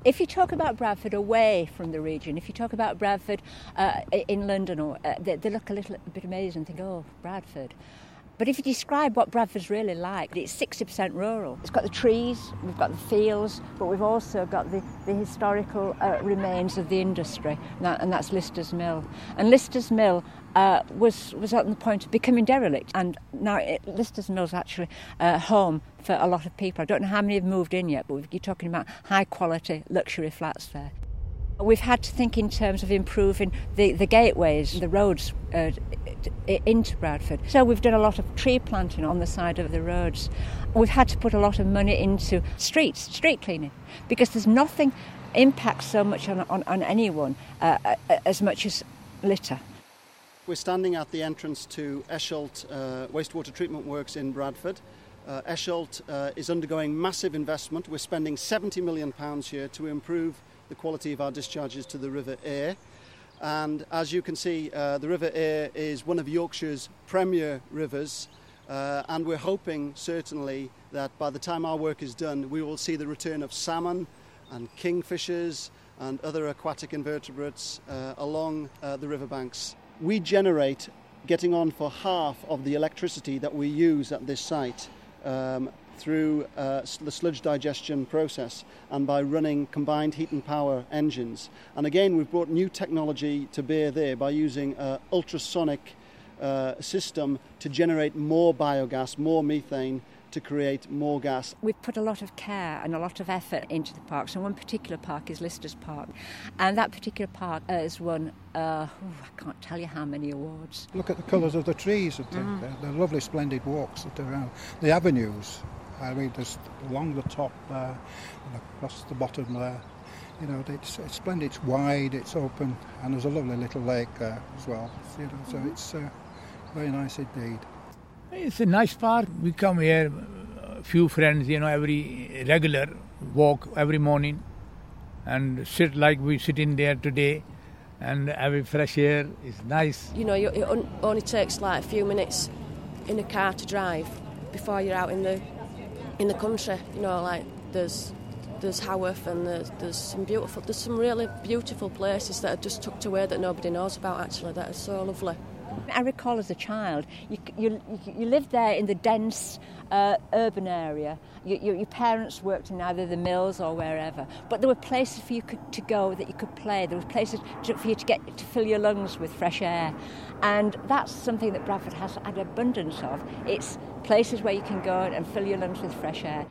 If you talk about Bradford away from the region, if you talk about Bradford in London, or they look a bit amazed and think, oh, Bradford. But if you describe what Bradford's really like, it's 60% rural. It's got the trees, we've got the fields, but we've also got the historical remains of the industry, and that's Lister's Mill. And Lister's Mill was at the point of becoming derelict, and now Lister's Mill's actually home for a lot of people. I don't know how many have moved in yet, but you're talking about high-quality luxury flats there. We've had to think in terms of improving the gateways, the roads into Bradford. So we've done a lot of tree planting on the side of the roads. We've had to put a lot of money into street cleaning, because there's nothing impacts so much on anyone as much as litter. We're standing at the entrance to Eschalt wastewater treatment works in Bradford. Eschalt is undergoing massive investment. We're spending £70 million here to improve the quality of our discharges to the River Aire. And as you can see, the River Aire is one of Yorkshire's premier rivers, and we're hoping certainly that by the time our work is done, we will see the return of salmon and kingfishers and other aquatic invertebrates along the riverbanks. We generate getting on for half of the electricity that we use at this site through the sludge digestion process and by running combined heat and power engines. And again, we've brought new technology to bear there by using an ultrasonic system to generate more biogas, more methane, to create more gas. We've put a lot of care and a lot of effort into the parks, and one particular park is Lister's Park, and that particular park has won I can't tell you how many awards. Look at the colours of the trees and things. They're lovely, splendid walks that are around. The avenues, I mean, there's along the top there and across the bottom there. You know, it's splendid, it's wide, it's open, and there's a lovely little lake there as well. You know, so it's very nice indeed. It's a nice park. We come here, a few friends, every regular walk every morning and sit like we sit in there today and have a fresh air. It's nice. It only takes like a few minutes in a car to drive before you're out in the country. Like there's Haworth and there's some really beautiful places that are just tucked away that nobody knows about actually, that are so lovely. I recall as a child, you lived there in the dense urban area. Your parents worked in either the mills or wherever, but there were places for you to go that you could play. There were places for you to fill your lungs with fresh air, and that's something that Bradford has an abundance of. It's places where you can go and fill your lungs with fresh air.